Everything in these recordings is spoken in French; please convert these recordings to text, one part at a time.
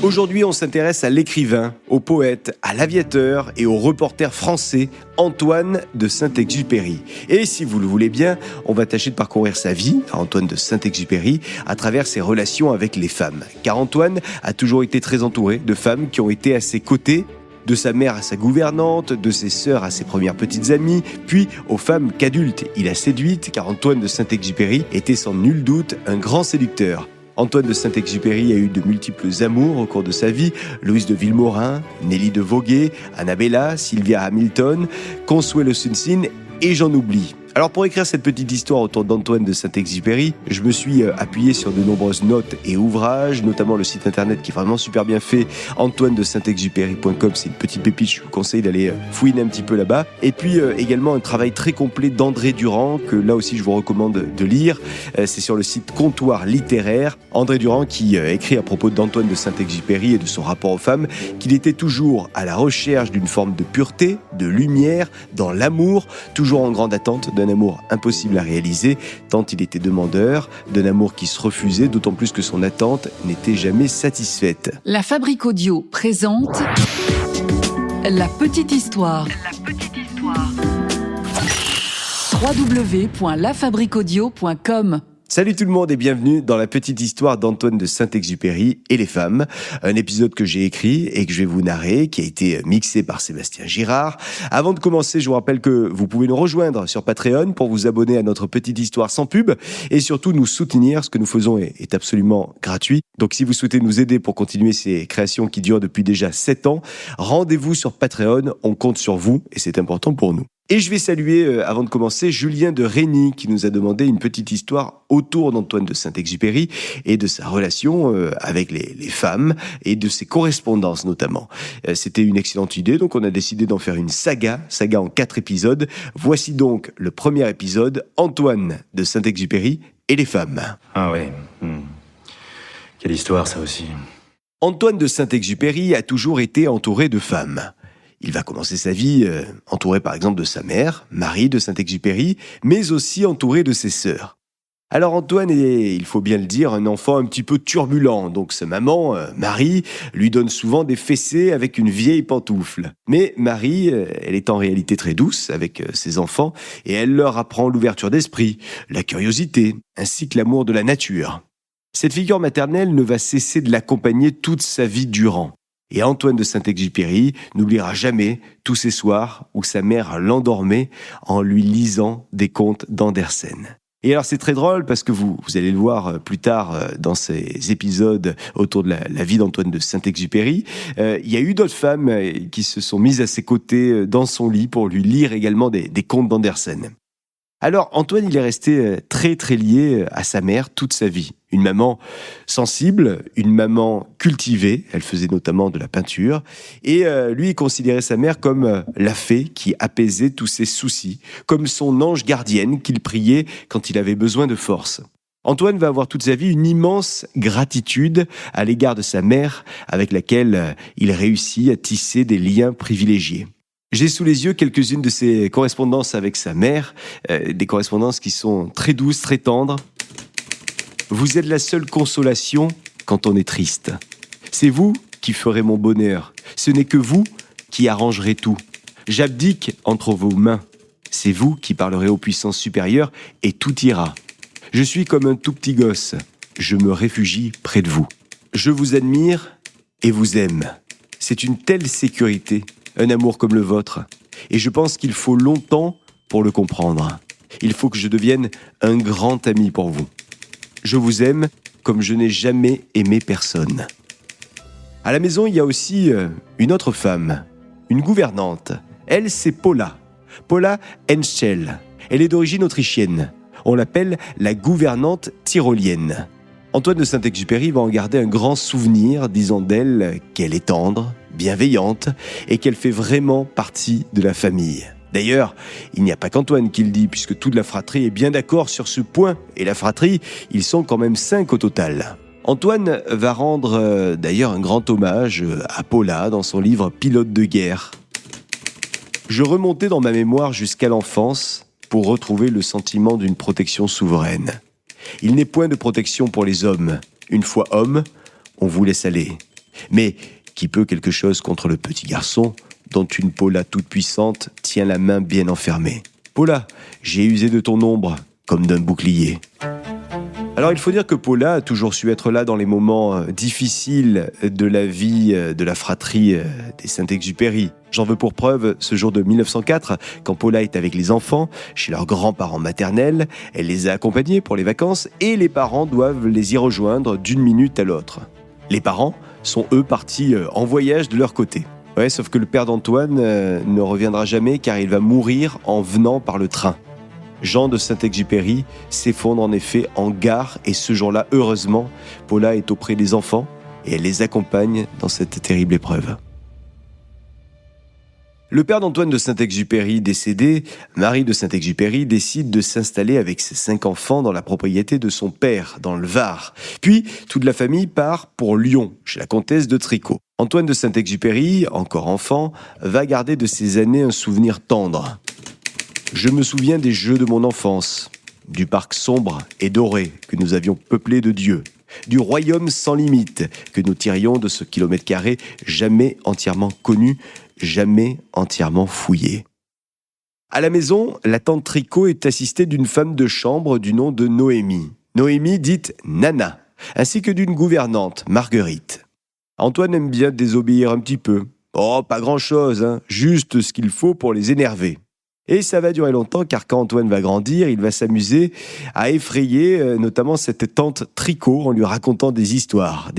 Aujourd'hui, on s'intéresse à l'écrivain, au poète, à l'aviateur et au reporter français Antoine de Saint-Exupéry. Et si vous le voulez bien, on va tâcher de parcourir sa vie, à Antoine de Saint-Exupéry, à travers ses relations avec les femmes. Car Antoine a toujours été très entouré de femmes qui ont été à ses côtés, de sa mère à sa gouvernante, de ses sœurs à ses premières petites amies, puis aux femmes qu'adulte il a séduites, car Antoine de Saint-Exupéry était sans nul doute un grand séducteur. Antoine de Saint-Exupéry a eu de multiples amours au cours de sa vie, Louise de Villemorin, Nelly de Voguet, Annabella, Sylvia Hamilton, Consuelo Sunsin et j'en oublie. Alors pour écrire cette petite histoire autour d'Antoine de Saint-Exupéry, je me suis appuyé sur de nombreuses notes et ouvrages, notamment le site internet qui est vraiment super bien fait, antoinedesaintexupéry.com, c'est une petite pépite, je vous conseille d'aller fouiner un petit peu là-bas. Et puis également un travail très complet d'André Durand, que là aussi je vous recommande de lire, c'est sur le site Comptoir littéraire. André Durand qui écrit à propos d'Antoine de Saint-Exupéry et de son rapport aux femmes, qu'il était toujours à la recherche d'une forme de pureté, de lumière, dans l'amour, toujours en grande attente d'un amour impossible à réaliser, tant il était demandeur, d'un amour qui se refusait, d'autant plus que son attente n'était jamais satisfaite. La Fabrique Audio présente La Petite Histoire. www.lafabriqueaudio.com. Salut tout le monde et bienvenue dans la petite histoire d'Antoine de Saint-Exupéry et les femmes. Un épisode que j'ai écrit et que je vais vous narrer, qui a été mixé par Sébastien Girard. Avant de commencer, je vous rappelle que vous pouvez nous rejoindre sur Patreon pour vous abonner à notre petite histoire sans pub et surtout nous soutenir. Ce que nous faisons est absolument gratuit. Donc si vous souhaitez nous aider pour continuer ces créations qui durent depuis déjà 7 ans, rendez-vous sur Patreon. On compte sur vous et c'est important pour nous. Et je vais saluer, avant de commencer, Julien de Rény qui nous a demandé une petite histoire autour d'Antoine de Saint-Exupéry et de sa relation avec les femmes et de ses correspondances notamment. C'était une excellente idée, donc on a décidé d'en faire une saga en 4 épisodes. Voici donc le premier épisode, Antoine de Saint-Exupéry et les femmes. Ah ouais, Quelle histoire ça aussi. Antoine de Saint-Exupéry a toujours été entouré de femmes. Il va commencer sa vie entouré par exemple de sa mère, Marie de Saint-Exupéry, mais aussi entouré de ses sœurs. Alors Antoine est, il faut bien le dire, un enfant un petit peu turbulent, donc sa maman, Marie, lui donne souvent des fessées avec une vieille pantoufle. Mais Marie, elle est en réalité très douce avec ses enfants, et elle leur apprend l'ouverture d'esprit, la curiosité, ainsi que l'amour de la nature. Cette figure maternelle ne va cesser de l'accompagner toute sa vie durant. Et Antoine de Saint-Exupéry n'oubliera jamais tous ces soirs où sa mère l'endormait en lui lisant des contes d'Andersen. Et alors c'est très drôle parce que vous allez le voir plus tard dans ces épisodes autour de la vie d'Antoine de Saint-Exupéry. Il y a eu d'autres femmes qui se sont mises à ses côtés dans son lit pour lui lire également des contes d'Andersen. Alors Antoine, il est resté très très lié à sa mère toute sa vie. Une maman sensible, une maman cultivée, elle faisait notamment de la peinture, et lui il considérait sa mère comme la fée qui apaisait tous ses soucis, comme son ange gardienne qu'il priait quand il avait besoin de force. Antoine va avoir toute sa vie une immense gratitude à l'égard de sa mère, avec laquelle il réussit à tisser des liens privilégiés. J'ai sous les yeux quelques-unes de ses correspondances avec sa mère, des correspondances qui sont très douces, très tendres. Vous êtes la seule consolation quand on est triste. C'est vous qui ferez mon bonheur. Ce n'est que vous qui arrangerez tout. J'abdique entre vos mains. C'est vous qui parlerez aux puissances supérieures et tout ira. Je suis comme un tout petit gosse. Je me réfugie près de vous. Je vous admire et vous aime. C'est une telle sécurité. Un amour comme le vôtre. Et je pense qu'il faut longtemps pour le comprendre. Il faut que je devienne un grand ami pour vous. Je vous aime comme je n'ai jamais aimé personne. À la maison, il y a aussi une autre femme, une gouvernante. Elle, c'est Paula. Paula Henschel. Elle est d'origine autrichienne. On l'appelle la gouvernante tyrolienne. Antoine de Saint-Exupéry va en garder un grand souvenir, disant d'elle qu'elle est tendre, bienveillante et qu'elle fait vraiment partie de la famille. D'ailleurs, il n'y a pas qu'Antoine qui le dit, puisque toute la fratrie est bien d'accord sur ce point. Et la fratrie, ils sont quand même 5 au total. Antoine va rendre d'ailleurs un grand hommage à Paula dans son livre « Pilote de guerre ». Je remontais dans ma mémoire jusqu'à l'enfance pour retrouver le sentiment d'une protection souveraine. Il n'est point de protection pour les hommes. Une fois homme, on vous laisse aller. Mais qui peut quelque chose contre le petit garçon dont une Paula toute puissante tient la main bien enfermée. Paula, j'ai usé de ton ombre comme d'un bouclier. Alors il faut dire que Paula a toujours su être là dans les moments difficiles de la vie de la fratrie des Saint-Exupéry. J'en veux pour preuve ce jour de 1904, quand Paula est avec les enfants, chez leurs grands-parents maternels, elle les a accompagnés pour les vacances et les parents doivent les y rejoindre d'une minute à l'autre. Les parents sont eux partis en voyage de leur côté. Ouais, sauf que le père d'Antoine ne reviendra jamais car il va mourir en venant par le train. Jean de Saint-Exupéry s'effondre en effet en gare et ce jour-là, heureusement, Paula est auprès des enfants et elle les accompagne dans cette terrible épreuve. Le père d'Antoine de Saint-Exupéry décédé, Marie de Saint-Exupéry décide de s'installer avec ses 5 enfants dans la propriété de son père, dans le Var. Puis, toute la famille part pour Lyon, chez la comtesse de Tricot. Antoine de Saint-Exupéry, encore enfant, va garder de ces années un souvenir tendre. Je me souviens des jeux de mon enfance, du parc sombre et doré que nous avions peuplé de dieux, du royaume sans limite que nous tirions de ce kilomètre carré jamais entièrement connu, jamais entièrement fouillé. À la maison, la tante Tricot est assistée d'une femme de chambre du nom de Noémie. Noémie dite Nana, ainsi que d'une gouvernante, Marguerite. Antoine aime bien désobéir un petit peu. Oh, pas grand-chose, juste ce qu'il faut pour les énerver. Et ça va durer longtemps car quand Antoine va grandir, il va s'amuser à effrayer notamment cette tante Tricot en lui racontant des histoires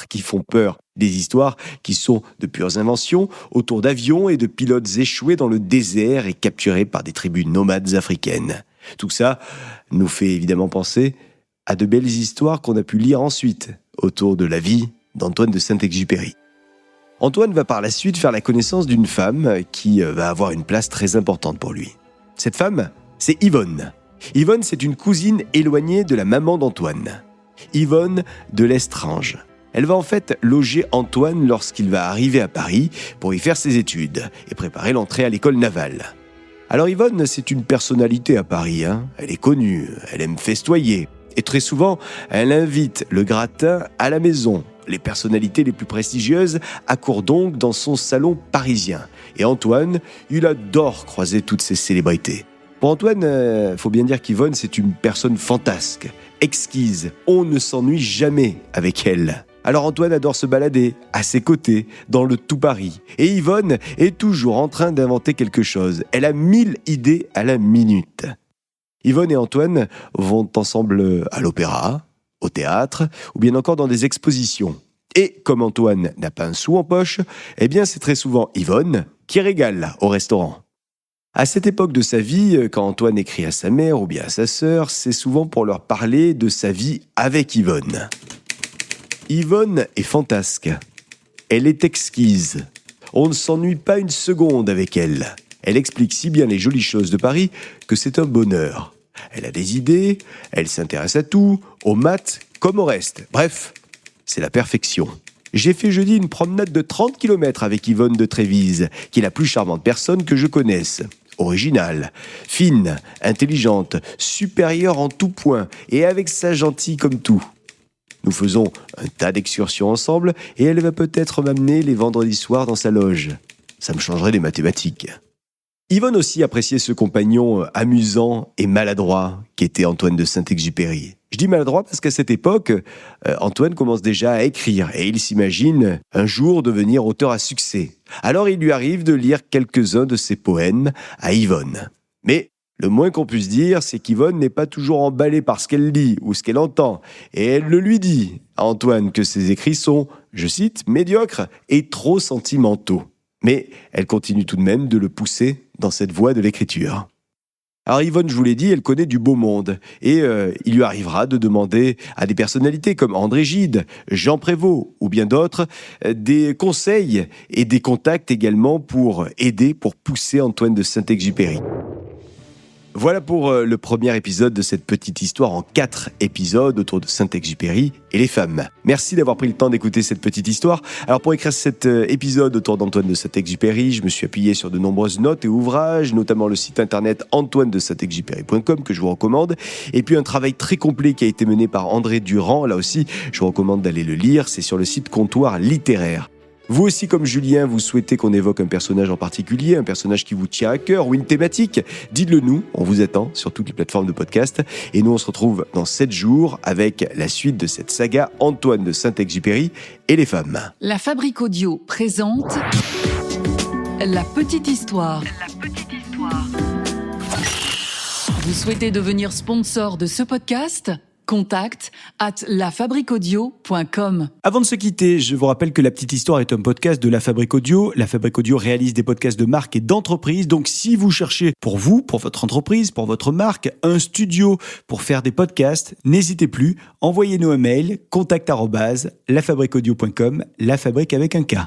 qui font peur, des histoires qui sont de pures inventions autour d'avions et de pilotes échoués dans le désert et capturés par des tribus nomades africaines. Tout ça nous fait évidemment penser à de belles histoires qu'on a pu lire ensuite autour de la vie d'Antoine de Saint-Exupéry. Antoine va par la suite faire la connaissance d'une femme qui va avoir une place très importante pour lui. Cette femme, c'est Yvonne. Yvonne, c'est une cousine éloignée de la maman d'Antoine. Yvonne de l'Estrange. Elle va en fait loger Antoine lorsqu'il va arriver à Paris pour y faire ses études et préparer l'entrée à l'école navale. Alors Yvonne, c'est une personnalité à Paris. Elle est connue, elle aime festoyer. Et très souvent, elle invite le gratin à la maison. Les personnalités les plus prestigieuses accourent donc dans son salon parisien. Et Antoine, il adore croiser toutes ces célébrités. Pour Antoine, faut bien dire qu'Yvonne, c'est une personne fantasque, exquise. On ne s'ennuie jamais avec elle. Alors Antoine adore se balader à ses côtés dans le tout Paris. Et Yvonne est toujours en train d'inventer quelque chose. Elle a 1000 idées à la minute. Yvonne et Antoine vont ensemble à l'opéra, au théâtre ou bien encore dans des expositions. Et comme Antoine n'a pas un sou en poche, eh bien c'est très souvent Yvonne qui régale au restaurant. À cette époque de sa vie, quand Antoine écrit à sa mère ou bien à sa sœur, c'est souvent pour leur parler de sa vie avec Yvonne. Yvonne est fantasque. Elle est exquise. On ne s'ennuie pas une seconde avec elle. Elle explique si bien les jolies choses de Paris que c'est un bonheur. Elle a des idées, elle s'intéresse à tout, aux maths comme au reste. Bref, c'est la perfection. J'ai fait jeudi une promenade de 30 km avec Yvonne de Trévise, qui est la plus charmante personne que je connaisse. Originale, fine, intelligente, supérieure en tout point et avec ça gentille comme tout. Nous faisons un tas d'excursions ensemble et elle va peut-être m'amener les vendredis soirs dans sa loge. Ça me changerait des mathématiques. Yvonne aussi appréciait ce compagnon amusant et maladroit qu'était Antoine de Saint-Exupéry. Je dis maladroit parce qu'à cette époque, Antoine commence déjà à écrire et il s'imagine un jour devenir auteur à succès. Alors il lui arrive de lire quelques-uns de ses poèmes à Yvonne. Mais le moins qu'on puisse dire, c'est qu'Yvonne n'est pas toujours emballée par ce qu'elle lit ou ce qu'elle entend. Et elle le lui dit à Antoine que ses écrits sont, je cite, médiocres et trop sentimentaux. Mais elle continue tout de même de le pousser dans cette voie de l'écriture. Alors Yvonne, je vous l'ai dit, elle connaît du beau monde et il lui arrivera de demander à des personnalités comme André Gide, Jean Prévost ou bien d'autres des conseils et des contacts également pour aider, pour pousser Antoine de Saint-Exupéry. Voilà pour le premier épisode de cette petite histoire en 4 épisodes autour de Saint-Exupéry et les femmes. Merci d'avoir pris le temps d'écouter cette petite histoire. Alors pour écrire cet épisode autour d'Antoine de Saint-Exupéry, je me suis appuyé sur de nombreuses notes et ouvrages, notamment le site internet antoinedesaintexupéry.com que je vous recommande, et puis un travail très complet qui a été mené par André Durand. Là aussi, je vous recommande d'aller le lire, c'est sur le site Comptoir Littéraire. Vous aussi, comme Julien, vous souhaitez qu'on évoque un personnage en particulier, un personnage qui vous tient à cœur ou une thématique, dites-le nous, on vous attend sur toutes les plateformes de podcast. Et nous, on se retrouve dans 7 jours avec la suite de cette saga Antoine de Saint-Exupéry et les femmes. La Fabrique Audio présente La Petite Histoire. Vous souhaitez devenir sponsor de ce podcast ? Contact @lafabriqueaudio.com. Avant de se quitter, je vous rappelle que La Petite Histoire est un podcast de La Fabrique Audio. La Fabrique Audio réalise des podcasts de marque et d'entreprise. Donc, si vous cherchez pour vous, pour votre entreprise, pour votre marque, un studio pour faire des podcasts, n'hésitez plus. Envoyez-nous un mail, contact@lafabriqueaudio.com, la fabrique avec un K.